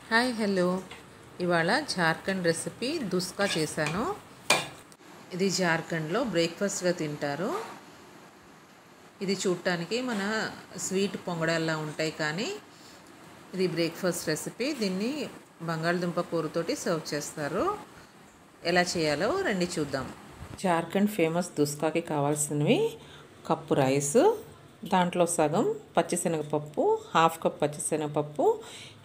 Hi hello ఇవాళ Jharkhand recipe దుస్కా చేశాను. ఇది జార్ఖండ్లో బ్రేక్ఫాస్ట్గా తింటారు. ఇది చూడటానికి మన స్వీట్ పొంగడాల్లా ఉంటాయి, కానీ ఇది బ్రేక్ఫాస్ట్ రెసిపీ. దీన్ని బంగాళదుంప కూరతోటి సర్వ్ చేస్తారు. ఎలా చేయాలో రండి చూద్దాం. జార్ఖండ్ ఫేమస్ దుస్కాకి కావాల్సినవి కప్పు రైస్, దాంట్లో సగం పచ్చిశనగపప్పు, హాఫ్ కప్ పచ్చిశనగపప్పు,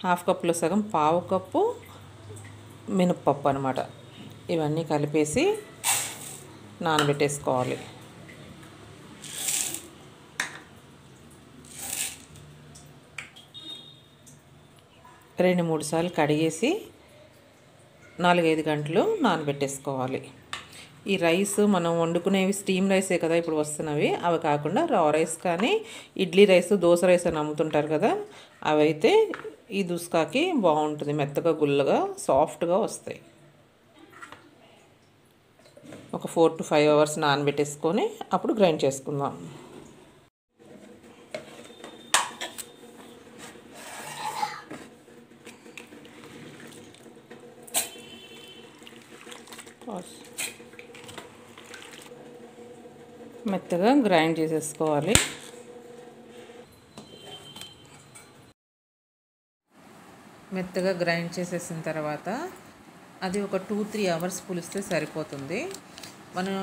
హాఫ్ కప్లో సగం పావు కప్పు మినప్పప్పు అనమాట. ఇవన్నీ కలిపేసి నానబెట్టేసుకోవాలి. రెండు మూడు సార్లు కడిగేసి 4-5 గంటలు నానబెట్టేసుకోవాలి. ఈ రైస్ మనం వండుకునేవి స్టీమ్ రైసే కదా ఇప్పుడు వస్తున్నవి. అవి కాకుండా రా రైస్ కానీ ఇడ్లీ రైస్, దోశ రైస్ అని అమ్ముతుంటారు కదా, అవైతే ఈ దుస్కాకి బాగుంటుంది. మెత్తగా గుల్లగా సాఫ్ట్గా వస్తాయి. ఒక 4 to 5 అవర్స్ నానబెట్టేసుకొని అప్పుడు గ్రైండ్ చేసుకుందాం. మెత్తగా గ్రైండ్ చేసేసుకోవాలి. మెత్తగా గ్రైండ్ చేసేసిన తర్వాత అది ఒక 2-3 అవర్స్ పులిస్తే సరిపోతుంది. మనం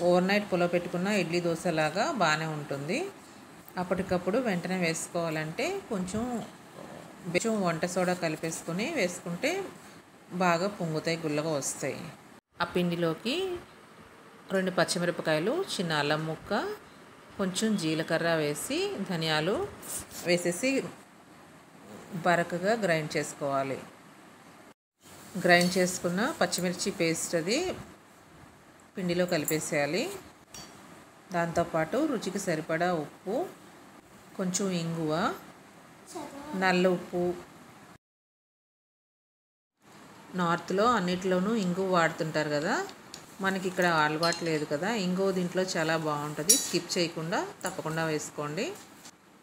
ఓవర్ నైట్ పులవపెట్టుకున్న ఇడ్లీ దోశలాగా బాగానే ఉంటుంది. అప్పటికప్పుడు వెంటనే వేసుకోవాలంటే కొంచెం వంట సోడా కలిపేసుకొని వేసుకుంటే బాగా పొంగుతాయి, గుల్లగా వస్తాయి. ఆ పిండిలోకి 2 పచ్చిమిరపకాయలు, చిన్న అల్లం ముక్క, కొంచెం జీలకర్ర వేసి ధనియాలు వేసేసి బరకగా గ్రైండ్ చేసుకోవాలి. గ్రైండ్ చేసుకున్న పచ్చిమిర్చి పేస్ట్ అది పిండిలో కలిపేసేయాలి. దాంతోపాటు రుచికి సరిపడా ఉప్పు, కొంచెం ఇంగువ, నల్ల ఉప్పు. నార్త్లో అన్నిట్లోనూ ఇంగువ వాడుతుంటారు కదా, మనకి ఇక్కడ అలవాటు లేదు కదా. ఇంగువ దీంట్లో చాలా బాగుంటుంది. స్కిప్ చేయకుండా తప్పకుండా వేసుకోండి.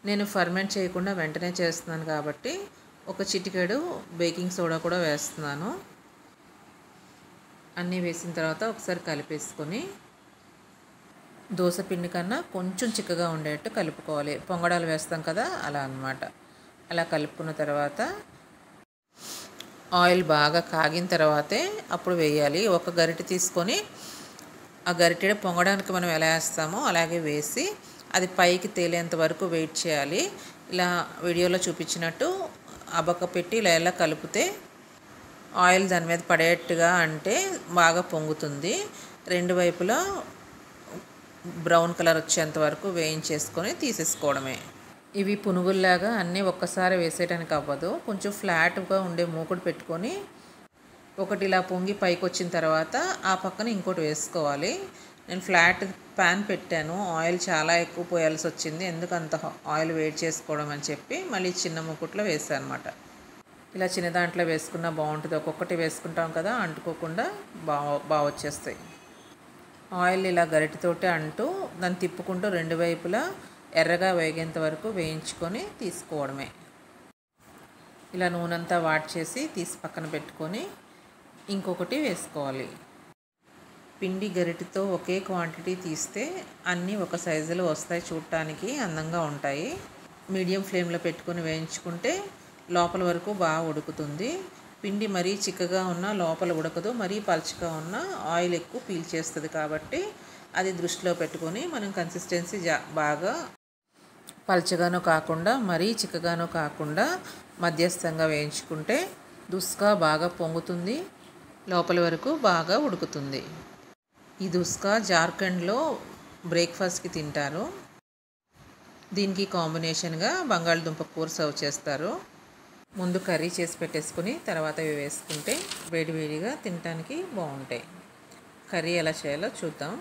నేను ఫర్మెంట్ చేయకుండా వెంటనే చేస్తున్నాను కాబట్టి ఒక చిటికెడు బేకింగ్ సోడా కూడా వేస్తున్నాను. అన్నీ వేసిన తర్వాత ఒకసారి కలిపేసుకొని దోశ పిండి కన్నా కొంచెం చిక్కగా ఉండేట్టు కలుపుకోవాలి. పొంగడాలు వేస్తాం కదా, అలా అన్నమాట. అలా కలుపుకున్న తర్వాత ఆయిల్ బాగా కాగిన తర్వాతే అప్పుడు వేయాలి. ఒక గరిటె తీసుకొని ఆ గరిటె పొంగడానికి మనం ఎలా వేస్తామో అలాగే వేసి అది పైకి తేలేంత వరకు వెయిట్ చేయాలి. ఇలా వీడియోలో చూపించినట్టు అబక పెట్టి ఇలా కలిపితే ఆయిల్ దాని మీద పడేట్టుగా అంటే బాగా పొంగుతుంది. రెండు వైపులా బ్రౌన్ కలర్ వచ్చేంత వరకు వేయించేసుకొని తీసేసుకోవడమే. ఇవి పునుగుల్లాగా అన్నీ ఒక్కసారి వేసేయడానికి అవ్వదు. కొంచెం ఫ్లాట్గా ఉండే మూకుడు పెట్టుకొని ఒకటి ఇలా పొంగి పైకి వచ్చిన తర్వాత ఆ పక్కన ఇంకోటి వేసుకోవాలి. నేను ఫ్లాట్ ప్యాన్ పెట్టాను. ఆయిల్ చాలా ఎక్కువ పోయాల్సి వచ్చింది. ఎందుకు అంత ఆయిల్ వేడి చేసుకోవడం అని చెప్పి మళ్ళీ చిన్న మూకుట్లో వేసాను అనమాట. ఇలా చిన్న దాంట్లో వేసుకున్నా బాగుంటుంది. ఒక్కొక్కటి వేసుకుంటాం కదా, అంటుకోకుండా బాగా వచ్చేస్తాయి. ఆయిల్ ఇలా గరిటెతోటి అంటూ దాన్ని తిప్పుకుంటూ రెండు వైపులా ఎర్రగా వేగేంత వరకు వేయించుకొని తీసుకోవడమే. ఇలా నూనెంతా వాట్ చేసి తీసి పక్కన పెట్టుకొని ఇంకొకటి వేసుకోవాలి. పిండి గరిటెతో ఒకే క్వాంటిటీ తీస్తే అన్నీ ఒక సైజులో వస్తాయి, చూడటానికి అందంగా ఉంటాయి. మీడియం ఫ్లేమ్లో పెట్టుకొని వేయించుకుంటే లోపల వరకు బాగా ఉడుకుతుంది. పిండి మరీ చిక్కగా ఉన్నా లోపల ఉడకదు, మరీ పలుచగా ఉన్నా ఆయిల్ ఎక్కువ పీల్చేస్తుంది. కాబట్టి అది దృష్టిలో పెట్టుకొని మనం కన్సిస్టెన్సీ బాగా పలుచగానో కాకుండా మరీ చిక్కగానో కాకుండా మధ్యస్థంగా వేయించుకుంటే దుస్కా బాగా పొంగుతుంది, లోపల వరకు బాగా ఉడుకుతుంది. ఈ దుస్కా జార్ఖండ్లో బ్రేక్ఫాస్ట్కి తింటారు. దీనికి కాంబినేషన్గా బంగాళదుంప కూర సర్వ్ చేస్తారు. ముందు కర్రీ చేసి పెట్టేసుకుని తర్వాత ఇవి వేసుకుంటే వేడివేడిగా తినడానికి బాగుంటాయి. కర్రీ ఎలా చేయాలో చూద్దాం.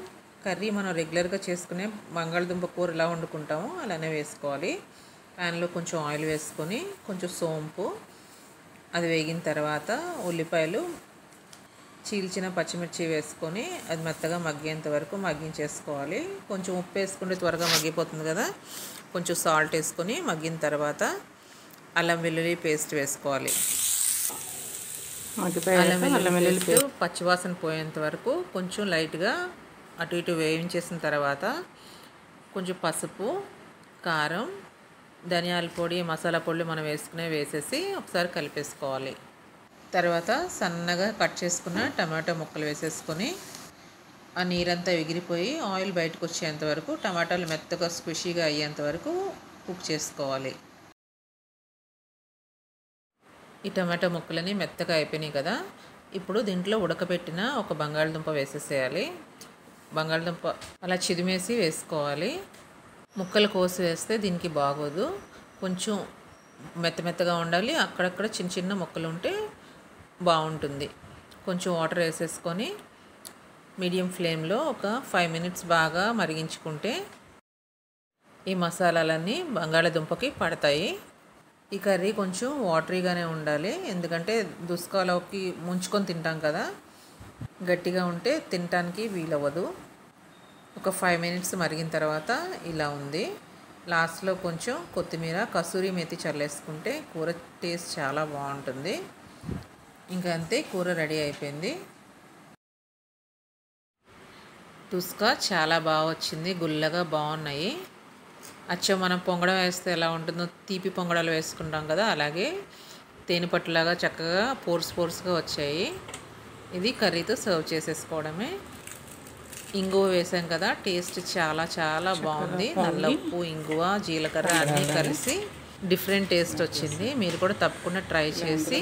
కర్రీ మనం రెగ్యులర్గా చేసుకునే బంగాళదుంప కూర ఎలా వండుకుంటామో అలానే వేసుకోవాలి. ప్యాన్లో కొంచెం ఆయిల్ వేసుకొని కొంచెం సోంపు, అది వేగిన తర్వాత ఉల్లిపాయలు, చీల్చిన పచ్చిమిర్చి వేసుకొని అది మెత్తగా మగ్గేంత వరకు మగ్గించేసుకోవాలి. కొంచెం ఉప్పు వేసుకుంటే త్వరగా మగ్గిపోతుంది కదా. కొంచెం సాల్ట్ వేసుకొని మగ్గిన తర్వాత అల్లం వెల్లుల్లి పేస్ట్ వేసుకోవాలి. అల్లం వెల్లుల్లి పేస్ట్ పచ్చివాసన పోయేంత వరకు కొంచెం లైట్గా అటు ఇటు వేయించేసిన తర్వాత కొంచెం పసుపు, కారం, ధనియాల పొడి, మసాలా పొడి మనం వేసేసి ఒకసారి కలిపేసుకోవాలి. తర్వాత సన్నగా కట్ చేసుకున్న టమాటో ముక్కలు వేసేసుకొని ఆ నీరంతా ఎగిరిపోయి ఆయిల్ బయటకు వచ్చేంత వరకు, టమాటాలు మెత్తగా స్క్విషీగా అయ్యేంత వరకు కుక్ చేసుకోవాలి. ఈ టమాటో ముక్కలని మెత్తగా అయిపోయినాయి కదా, ఇప్పుడు దీంట్లో ఉడకబెట్టిన ఒక బంగాళదుంప వేసేసేయాలి. బంగాళదుంప అలా చిదిమేసి వేసుకోవాలి. ముక్కలు కోసి వేస్తే దీనికి బాగోదు, కొంచెం మెత్తగా ఉండాలి. అక్కడక్కడ చిన్న చిన్న ముక్కలు ఉంటే బాగుంటుంది. కొంచెం వాటర్ వేసేసుకొని మీడియం ఫ్లేమ్లో ఒక 5 మినిట్స్ బాగా మరిగించుకుంటే ఈ మసాలాలన్నీ బంగాళదుంపకి పడతాయి. ఈ కర్రీ కొంచెం వాటరీగానే ఉండాలి, ఎందుకంటే దుస్కాలోకి ముంచుకొని తింటాం కదా, గట్టిగా ఉంటే తినటానికి వీలవ్వదు. ఒక 5 మినిట్స్ మరిగిన తర్వాత ఇలా ఉంది. లాస్ట్లో కొంచెం కొత్తిమీర, కసూరి మేతి చల్లేసుకుంటే కూర టేస్ట్ చాలా బాగుంటుంది. ఇంకా అంతే, కూర రెడీ అయిపోయింది. తుస్కా చాలా బాగా వచ్చింది, గుల్లగా బాగున్నాయి. అచ్చం మనం పొంగడం వేస్తే ఎలా ఉంటుందో, తీపి పొంగడాలు వేసుకుంటాం కదా, అలాగే తేనెపట్టులాగా చక్కగా పోర్స్గా వచ్చాయి. ఇది కర్రీతో సర్వ్ చేసేసుకోవడమే. ఇంగువ వేసాం కదా, టేస్ట్ చాలా చాలా బాగుంది. నల్ల ఉప్పు, ఇంగువ, జీలకర్ర అన్నీ కలిసి డిఫరెంట్ టేస్ట్ వచ్చింది. మీరు కూడా తప్పకుండా ట్రై చేసి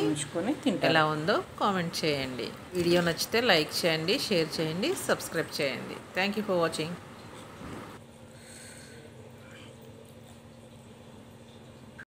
ఎలా ఉందో కామెంట్ చేయండి. వీడియో నచ్చితే లైక్ చేయండి, షేర్ చేయండి, సబ్స్క్రైబ్ చేయండి. Thank you for watching.